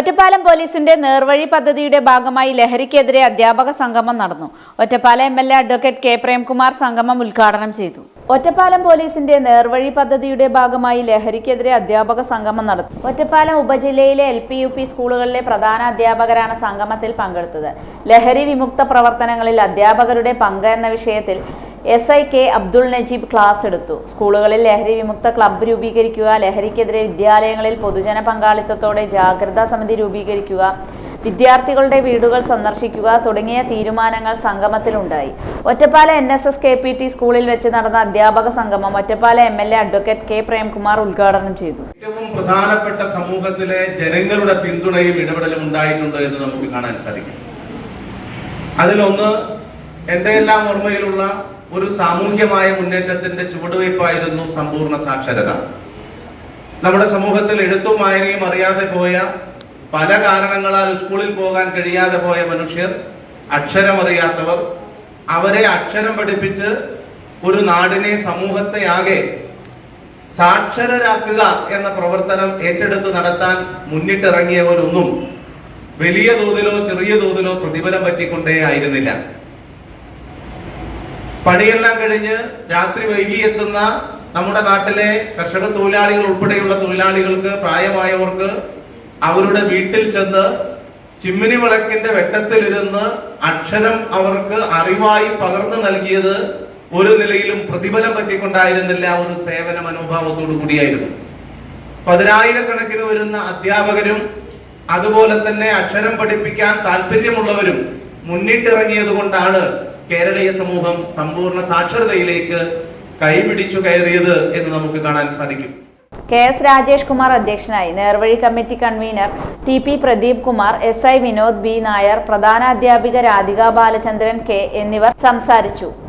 ഒറ്റപ്പാലം പോലീസിന്റെ നേർവഴി പദ്ധതിയുടെ ഭാഗമായി ലഹരിക്കെതിരെ അധ്യാപക സംഗമം നടന്നു. Ottapalam MLA. Advocate K Premkumar സംഗമം ഉദ്ഘാടനം ചെയ്തു. ഒറ്റപ്പാലം പോലീസിന്റെ നേർവഴി പദ്ധതിയുടെ ഭാഗമായി ലഹരിക്കെതിരെ അധ്യാപക സംഗമം നടന്നു. ഒറ്റപ്പാലം ഉപജില്ലയിലെ LP-UP സ്കൂളുകളിലെ പ്രധാന അധ്യാപകരാണ് സംഗമത്തിൽ പങ്കെടുത്തത്. ലഹരി വിമുക്ത പ്രവർത്തനങ്ങളിൽ അധ്യാപകരുടെ പങ്ക് എന്ന വിഷയത്തിൽ SI K Abdul Najeeb class എടുത്തു. സ്കൂളുകളിൽ ലഹരി വിമുക്ത ക്ലബ്ബ് രൂപീകരിക്കുക, ലഹരിക്കെതിരെ വിദ്യാലയങ്ങളിൽ പൊതുജന പങ്കാളിത്തത്തോടെ ജാഗ്രതാ സമിതി രൂപീകരിക്കുക, വിദ്യാർത്ഥികളുടെ വീടുകൾ സന്ദർശിക്കുക തുടങ്ങിയ തീരുമാനങ്ങൾ സംഗമത്തിലുണ്ടായി. ഒറ്റപ്പാലം NSS KPT സ്കൂളിൽ വെച്ച് നടന്ന അധ്യാപക സംഗമം Ottapalam MLA advocate K Premkumar ഉദ്ഘാടനം ചെയ്തു. ഏറ്റവും പ്രധാനപ്പെട്ട സമൂഹത്തിലെ ജനങ്ങളുടെ പിന്തുണയും ഇടപെടലും ഉണ്ടായിട്ടുണ്ട് എന്ന് നമുക്ക് കാണാൻ സാധിക്കും. അതിലൊന്ന് എൻ്റെ എല്ലാം ഓർമ്മയിലുള്ള ഒരു സാമൂഹ്യമായ മുന്നേറ്റത്തിന്റെ ചുവടുവയ്പായിരുന്നു സമ്പൂർണ്ണ സാക്ഷരത. നമ്മുടെ സമൂഹത്തിൽ എഴുത്തും വായനയും അറിയാതെ പോയ, പല കാരണങ്ങളാൽ സ്കൂളിൽ പോകാൻ കഴിയാതെ പോയ മനുഷ്യർ, അക്ഷരമറിയാത്തവർ, അവരെ അക്ഷരം പഠിപ്പിച്ച് ഒരു നാടിനെ, സമൂഹത്തെ ആകെ സാക്ഷരരാക്കുക എന്ന പ്രവർത്തനം ഏറ്റെടുത്ത് നടത്താൻ മുന്നിട്ടിറങ്ങിയവരൊന്നും വലിയ തോതിലോ ചെറിയ തോതിലോ പ്രതിഫലം പറ്റിക്കൊണ്ടേ ആയിരുന്നില്ല. പണിയെല്ലാം കഴിഞ്ഞ് രാത്രി വൈകി എത്തുന്ന നമ്മുടെ നാട്ടിലെ കർഷക തൊഴിലാളികൾ ഉൾപ്പെടെയുള്ള തൊഴിലാളികൾക്ക്, പ്രായമായവർക്ക് അവരുടെ വീട്ടിൽ ചെന്ന് ചിമ്മിനി വിളക്കിന്റെ വെട്ടത്തിലിരുന്ന് അക്ഷരം അവർക്ക് അറിവായി പകർന്നു നൽകിയത് ഒരു നിലയിലും പ്രതിഫലം പറ്റിക്കൊണ്ടായിരുന്നില്ല, ഒരു സേവന മനോഭാവത്തോടു കൂടിയായിരുന്നു. 10,000-കണക്കിന് വരുന്ന അധ്യാപകരും അതുപോലെ തന്നെ അക്ഷരം പഠിപ്പിക്കാൻ താല്പര്യമുള്ളവരും മുന്നിട്ടിറങ്ങിയത് കൊണ്ടാണ് കേരളീയ സമൂഹം സമ്പൂർണ്ണ സാക്ഷരതയിലേക്ക് കൈപിടിച്ചു കയറിയത് എന്ന് നമുക്ക് കാണാൻ സാധിക്കും. KS രാജേഷ് കുമാർ അധ്യക്ഷനായി. നേർവഴി committee convener TP Pradeep Kumar, SI Vinod B Nair, പ്രധാന അധ്യാപിക രാധിക ബാലചന്ദ്രൻ K എന്നിവർ സംസാരിച്ചു.